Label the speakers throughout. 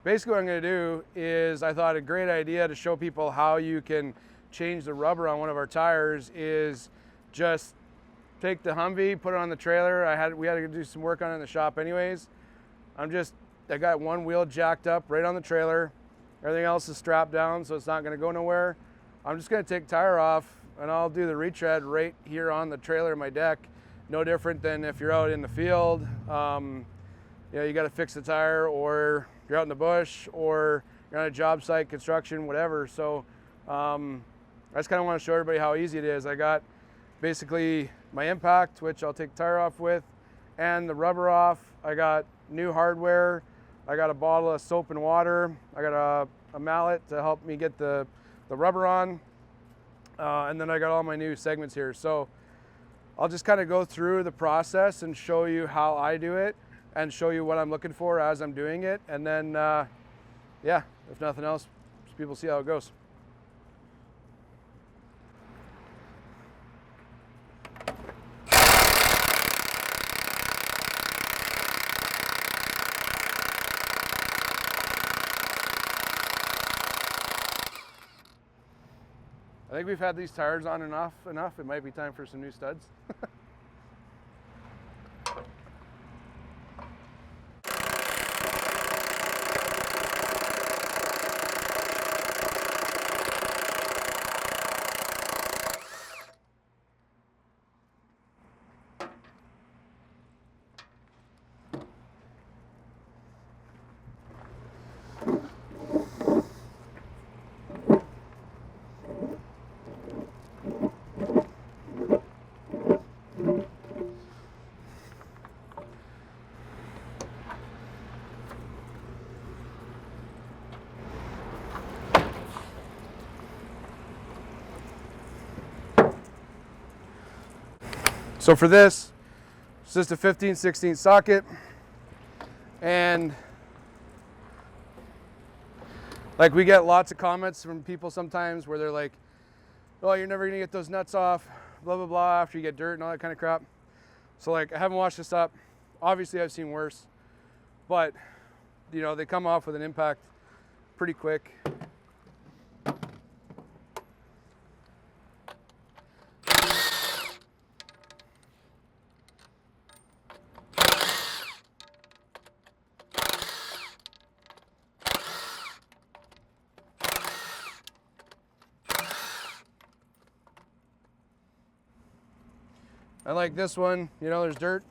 Speaker 1: Basically what I'm going to do is, I thought a great idea to show people how you can change the rubber on one of our tires is just take the Humvee, put it on the trailer. We had to do some work on it in the shop anyways. I got one wheel jacked up right on the trailer. Everything else is strapped down, so it's not going to go nowhere. I'm just going to take tire off and I'll do the retread right here on the trailer in my deck. No different than if you're out in the field. You got to fix the tire, or you're out in the bush, or you're on a job site, construction, whatever. So I just kind of want to show everybody how easy it is. I got basically my impact, which I'll take the tire off with, and the rubber off. I got new hardware. I got a bottle of soap and water. I got a mallet to help me get the rubber on. And then I got all my new segments here. So I'll just kind of go through the process and show you how I do it and show you what I'm looking for as I'm doing it. And then, yeah, if nothing else, people see how it goes. I think we've had these tires on enough. It might be time for some new studs. So for this, it's just a 15/16 socket, and like we get lots of comments from people sometimes where they're like, oh, you're never gonna get those nuts off, blah, blah, blah, after you get dirt and all that kind of crap. So like, I haven't washed this up. Obviously I've seen worse, but you know, they come off with an impact pretty quick. And like this one, you know, there's dirt,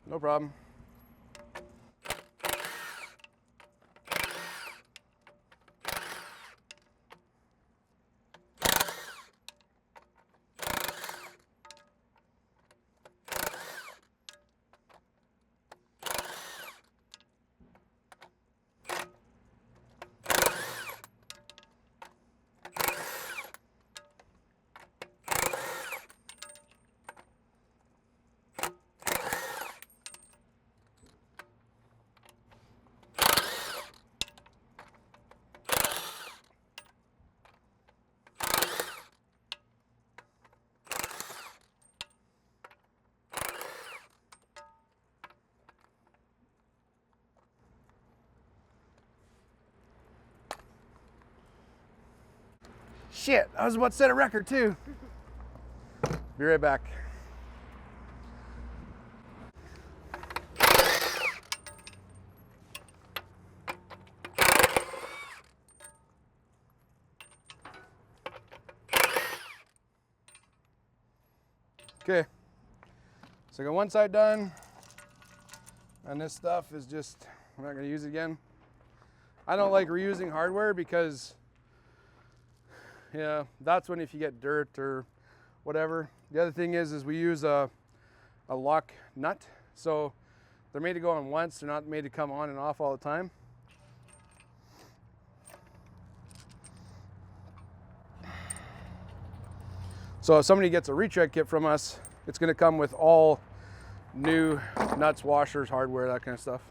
Speaker 1: no problem. Shit, I was about to set a record too. Be right back. Okay, so I got one side done, and this stuff is just, I'm not gonna use it again. I don't like reusing hardware because, yeah, that's when if you get dirt or whatever. The other thing is we use a lock nut, so they're made to go on once, they're not made to come on and off all the time. So if somebody gets a retread kit from us, it's going to come with all new nuts, washers, hardware, that kind of stuff.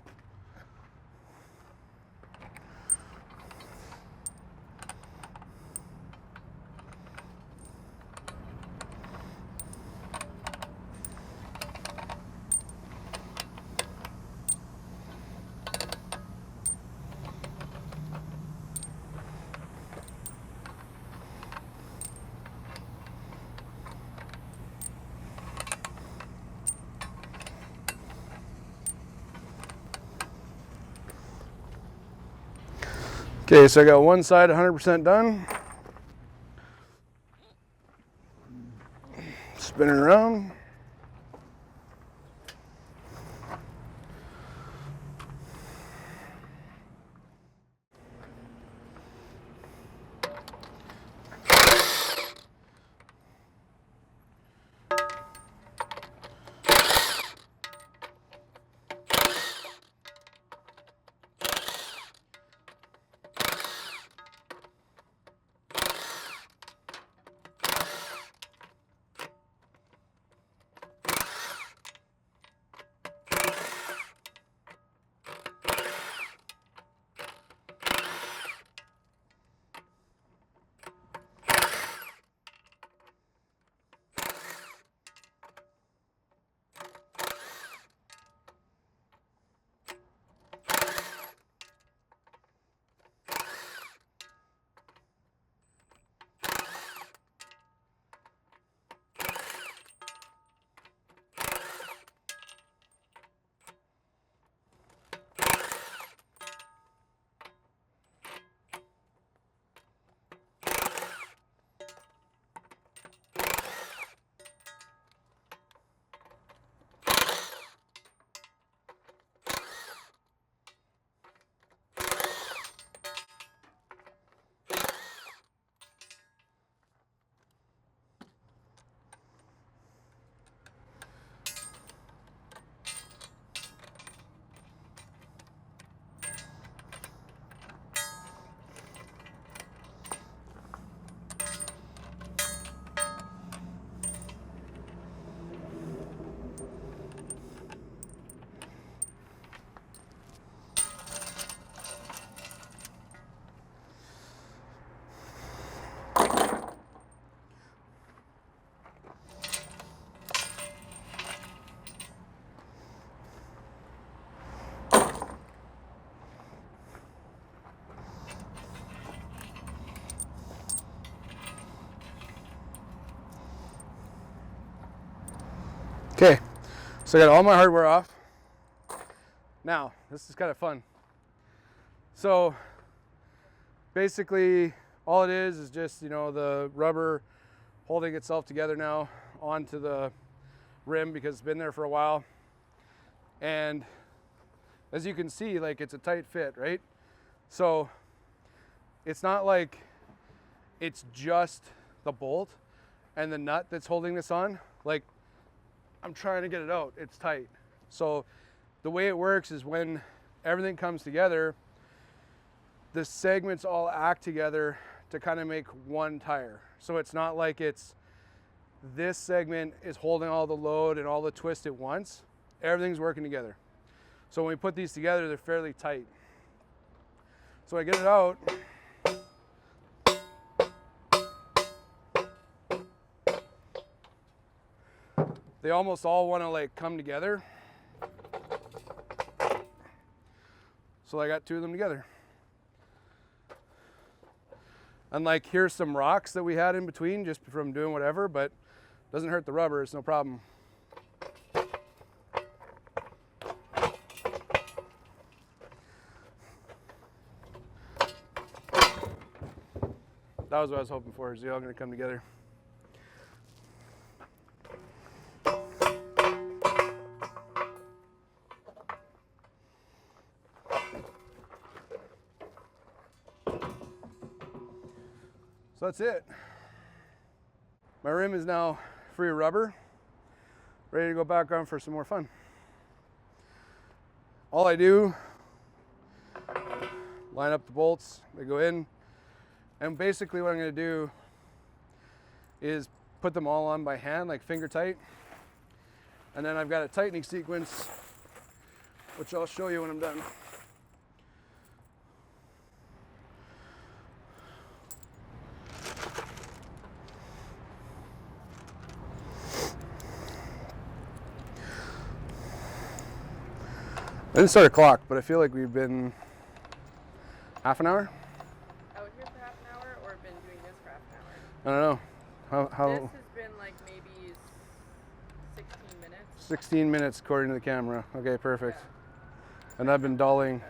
Speaker 1: Okay, so I got one side 100% done. Spinning around. Okay, so I got all my hardware off. Now, this is kind of fun. So basically all it is just, you know, the rubber holding itself together now onto the rim because it's been there for a while. And as you can see, like, it's a tight fit, right? So it's not like it's just the bolt and the nut that's holding this on. Like, I'm trying to get it out, it's tight. So the way it works is when everything comes together, the segments all act together to kind of make one tire. So it's not like it's this segment is holding all the load and all the twist at once. Everything's working together. So when we put these together, they're fairly tight. So I get it out. They almost all want to like come together. So I got two of them together. And like, here's some rocks that we had in between just from doing whatever, but doesn't hurt the rubber, it's no problem. That was what I was hoping for, is they all gonna come together. So that's it. My rim is now free of rubber, ready to go back on for some more fun. All I do, line up the bolts, they go in, and basically what I'm going to do is put them all on by hand, like finger tight, and then I've got a tightening sequence, which I'll show you when I'm done. I didn't start a clock, but I feel like we've been half an hour.
Speaker 2: Out here for half an hour, or been doing this for half an hour?
Speaker 1: I don't know. How?
Speaker 2: This has been like maybe 16 minutes.
Speaker 1: 16 minutes according to the camera. Okay, perfect. Yeah. And I've been dulling.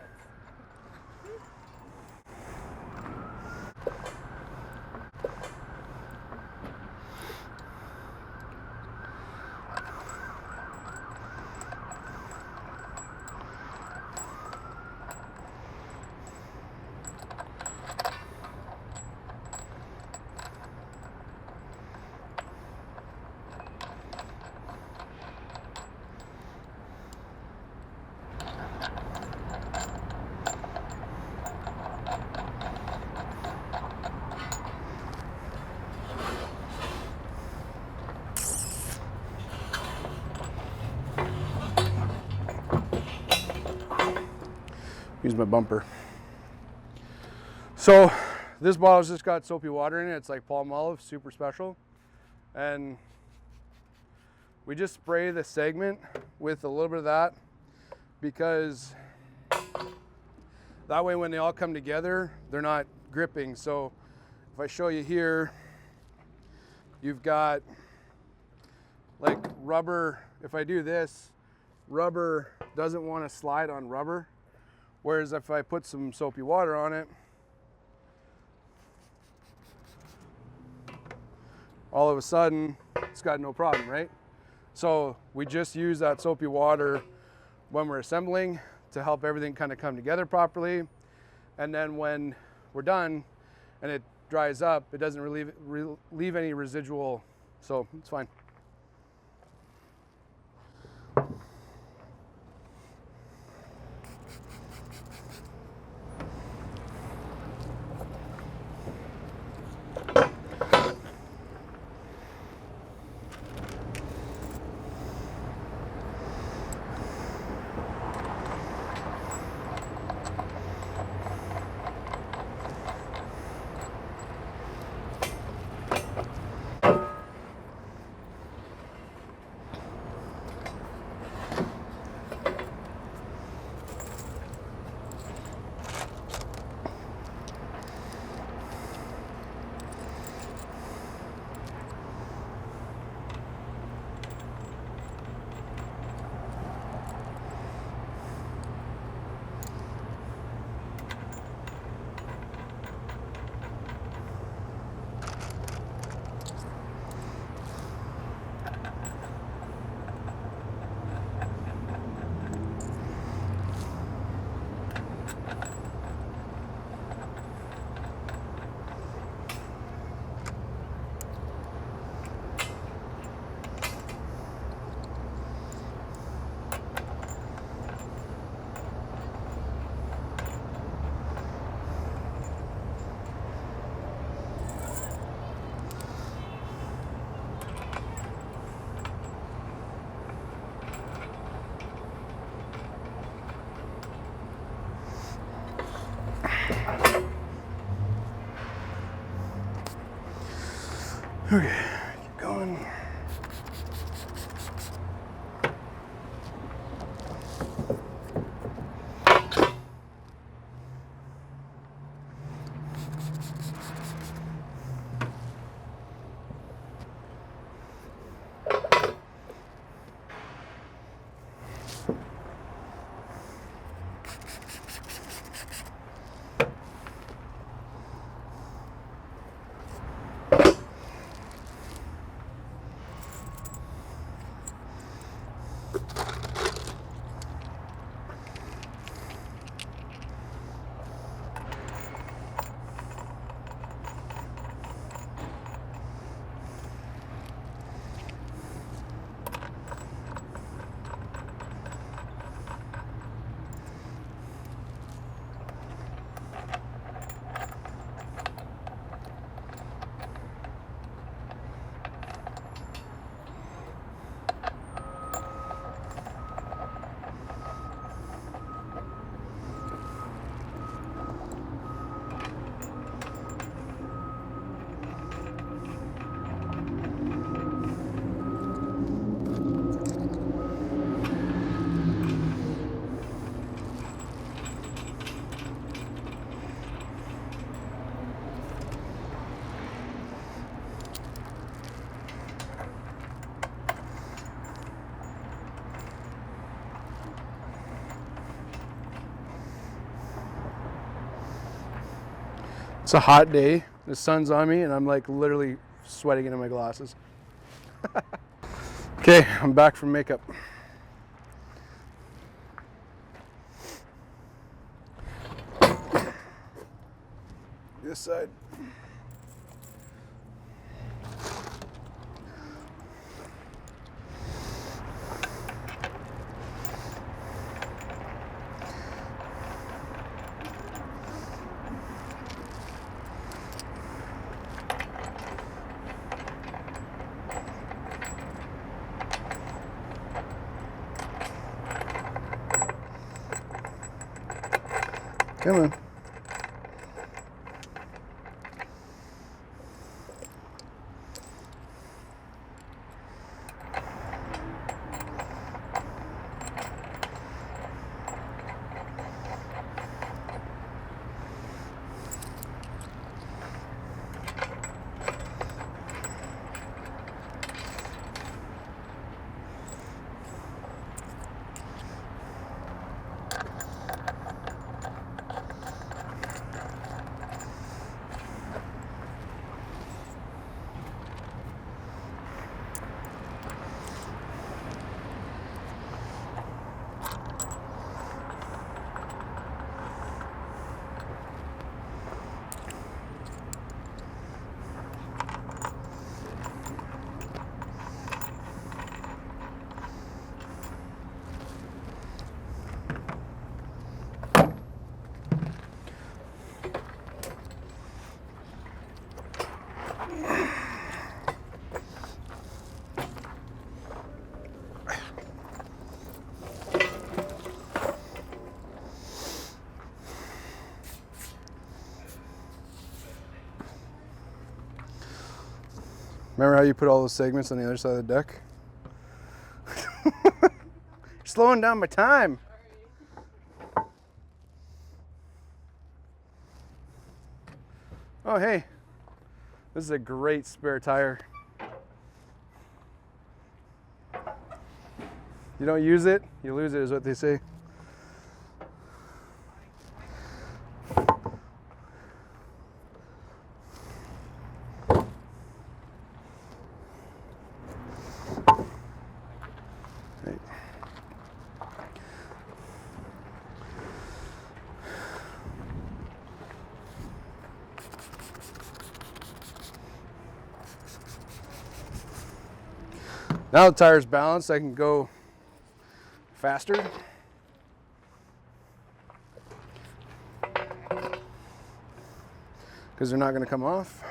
Speaker 1: use my bumper. So this bottle's just got soapy water in it. It's like Palmolive, super special. And we just spray the segment with a little bit of that, because that way when they all come together, they're not gripping. So if I show you here, you've got like rubber. If I do this, rubber doesn't want to slide on rubber. Whereas if I put some soapy water on it, all of a sudden it's got no problem, right? So we just use that soapy water when we're assembling to help everything kind of come together properly. And then when we're done and it dries up, it doesn't really leave any residual, so it's fine. Okay, keep going. It's a hot day, the sun's on me, and I'm like literally sweating into my glasses. Okay, I'm back from makeup. This side. Come on. Remember how you put all those segments on the other side of the deck? Slowing down my time. Oh, hey, this is a great spare tire. You don't use it, you lose it, is what they say. Right. Now the tire's balanced, I can go faster. Because they're not going to come off.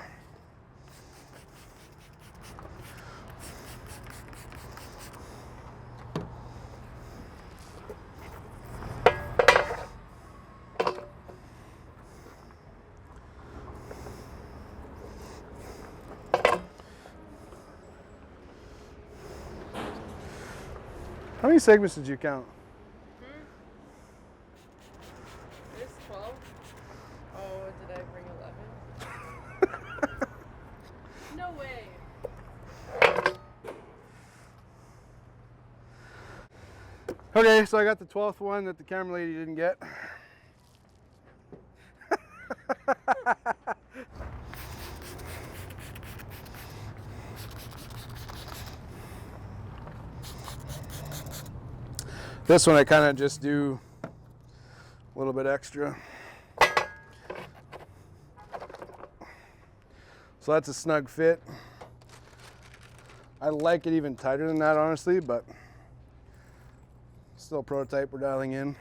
Speaker 1: How many segments did you count?
Speaker 2: This 12. Oh, did I bring 11? No way.
Speaker 1: Okay, so I got the 12th one that the camera lady didn't get. This one I kind of just do a little bit extra. So that's a snug fit. I like it even tighter than that, honestly, but still prototype we're dialing in.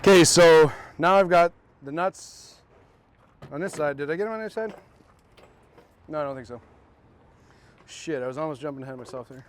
Speaker 1: Okay, so now I've got the nuts on this side. Did I get them on this side? No, I don't think so. Shit, I was almost jumping ahead of myself there.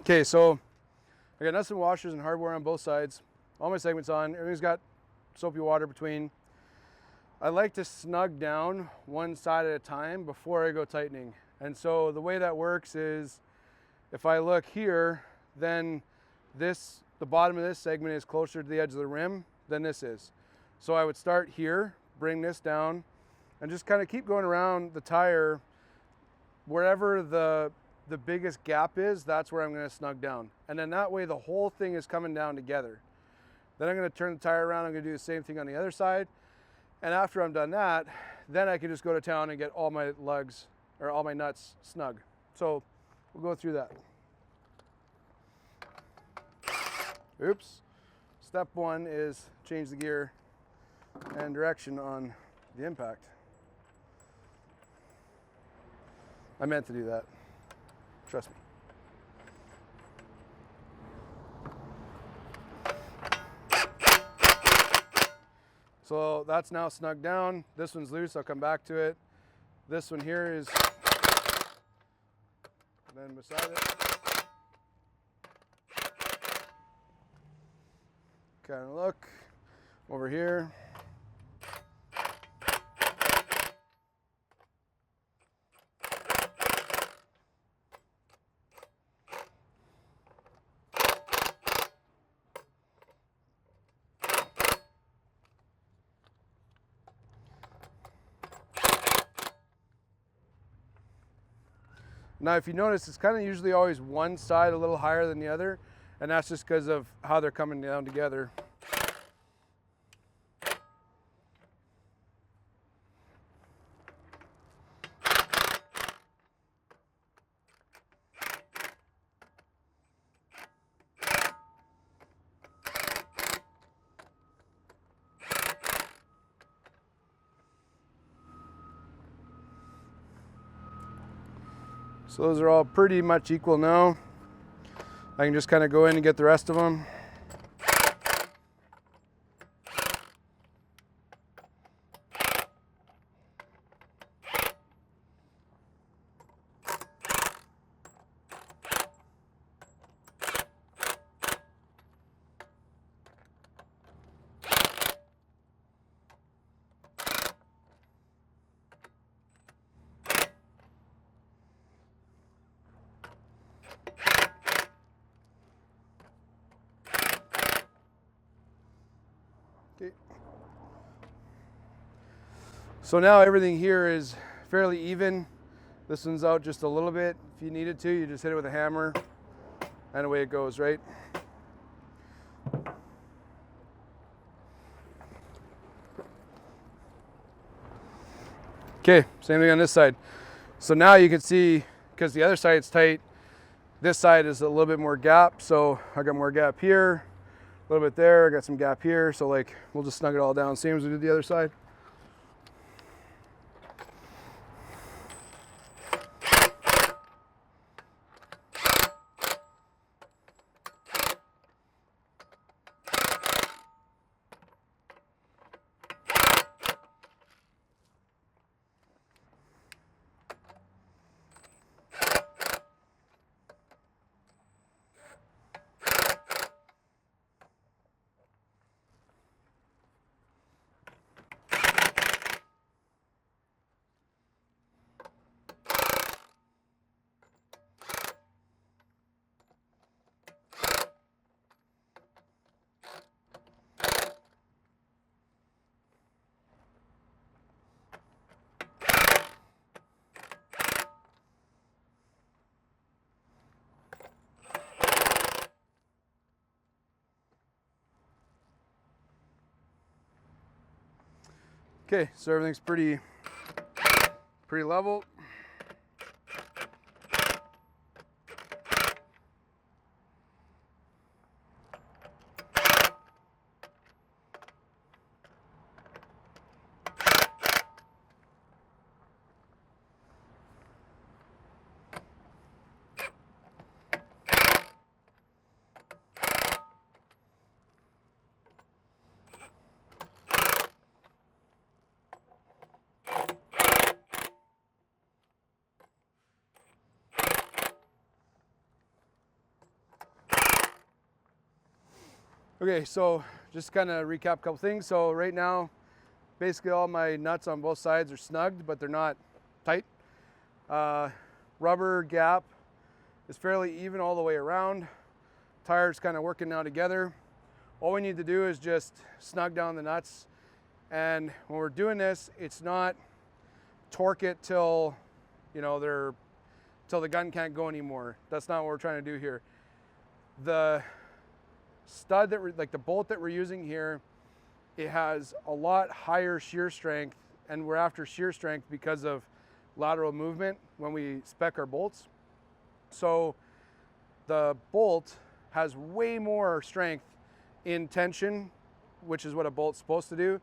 Speaker 1: Okay, so I got nuts and washers and hardware on both sides. All my segments on. Everything's got soapy water between. I like to snug down one side at a time before I go tightening. And so the way that works is if I look here, then the bottom of this segment is closer to the edge of the rim than this is. So I would start here, bring this down, and just kind of keep going around the tire. Wherever the biggest gap is, that's where I'm going to snug down. And then that way the whole thing is coming down together. Then I'm going to turn the tire around. I'm going to do the same thing on the other side. And after I'm done that, then I can just go to town and get all my lugs or all my nuts snug. So we'll go through that. Oops. Step one is change the gear and direction on the impact. I meant to do that. Trust me. So that's now snug down. This one's loose, I'll come back to it. This one here is, then beside it. Kind of look over here. Now, if you notice, it's kind of usually always one side a little higher than the other, and that's just because of how they're coming down together. So those are all pretty much equal now. I can just kind of go in and get the rest of them. So now everything here is fairly even. This one's out just a little bit. If you needed to, you just hit it with a hammer and away it goes, right? Okay, same thing on this side. So now you can see, because the other side's tight, this side is a little bit more gap. So I got more gap here, a little bit there, I got some gap here. So like, we'll just snug it all down, same as we did the other side. Okay, so everything's pretty level. Okay, so just kind of recap a couple things. So right now, basically all my nuts on both sides are snugged, but they're not tight. Rubber gap is fairly even all the way around. Tires kind of working now together. All we need to do is just snug down the nuts. And when we're doing this, it's not torque it till, you know, till the gun can't go anymore. That's not what we're trying to do here. The stud like the bolt that we're using here, it has a lot higher shear strength, and we're after shear strength because of lateral movement when we spec our bolts. So the bolt has way more strength in tension, which is what a bolt's supposed to do,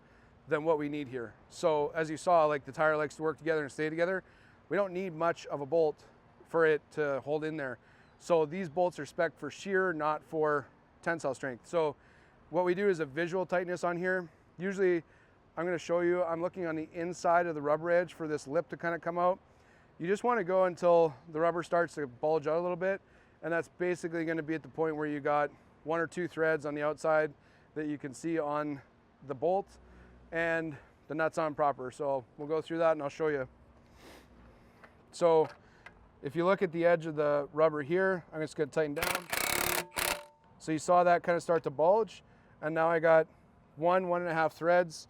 Speaker 1: than what we need here. So as you saw, like the tire likes to work together and stay together. We don't need much of a bolt for it to hold in there. So these bolts are spec'd for shear, not for tensile strength. So what we do is a visual tightness on here. Usually I'm going to show you, I'm looking on the inside of the rubber edge for this lip to kind of come out. You just want to go until the rubber starts to bulge out a little bit, and that's basically going to be at the point where you got 1 or 2 threads on the outside that you can see on the bolt, and the nuts on proper. So we'll go through that and I'll show you. So if you look at the edge of the rubber here, I'm just going to tighten down. So you saw that kind of start to bulge, and now I got 1.5 threads.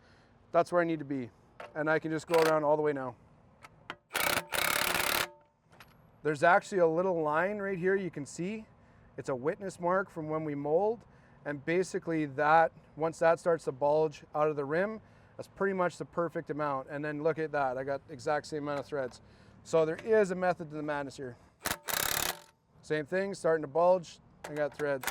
Speaker 1: That's where I need to be. And I can just go around all the way now. There's actually a little line right here you can see. It's a witness mark from when we mold. And basically that, once that starts to bulge out of the rim, that's pretty much the perfect amount. And then look at that, I got the exact same amount of threads. So there is a method to the madness here. Same thing, starting to bulge, I got threads.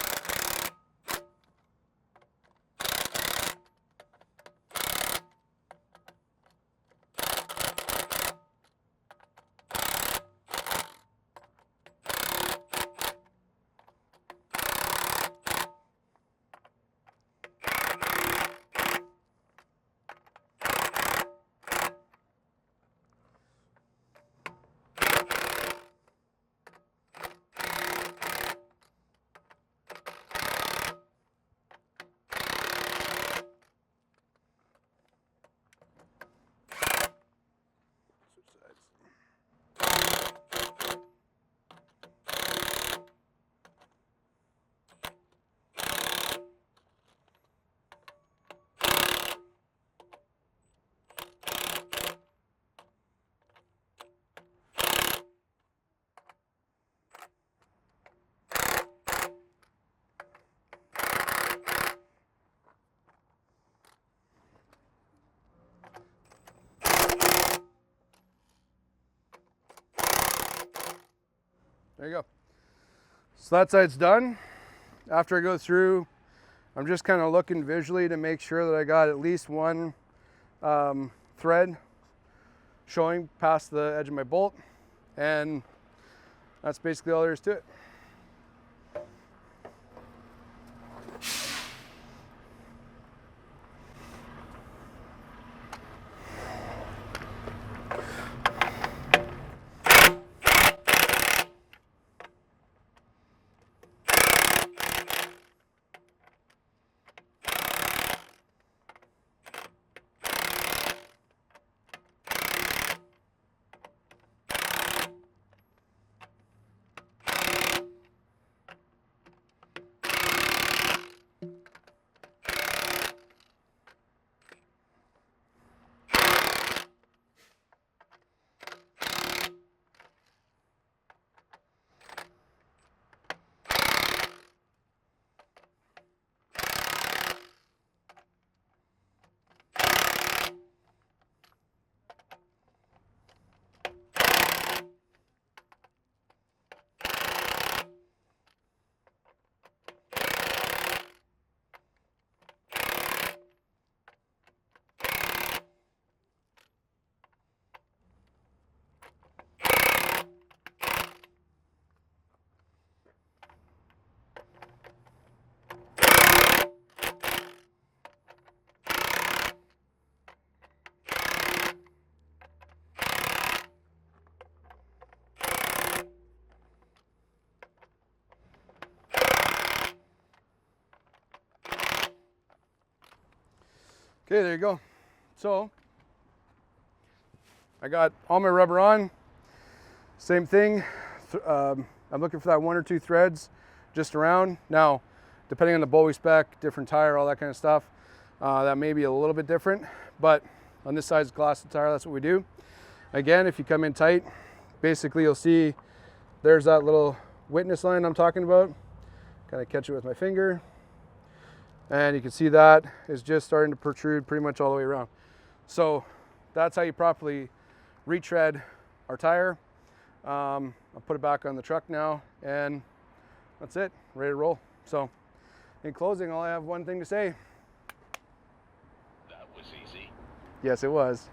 Speaker 1: There you go. So that side's done. After I go through, I'm just kind of looking visually to make sure that I got at least one thread showing past the edge of my bolt, and that's basically all there is to it. Okay, there you go. So I got all my rubber on. Same thing. I'm looking for that 1 or 2 threads just around. Now, depending on the Bowie spec, different tire, all that kind of stuff, that may be a little bit different. But on this size glass tire, that's what we do. Again, if you come in tight, basically you'll see there's that little witness line I'm talking about. Kind of catch it with my finger. And you can see that is just starting to protrude pretty much all the way around. So that's how you properly retread our tire. I'll put it back on the truck now, and that's it, ready to roll. So in closing, I have one thing to say.
Speaker 3: That was easy.
Speaker 1: Yes, it was.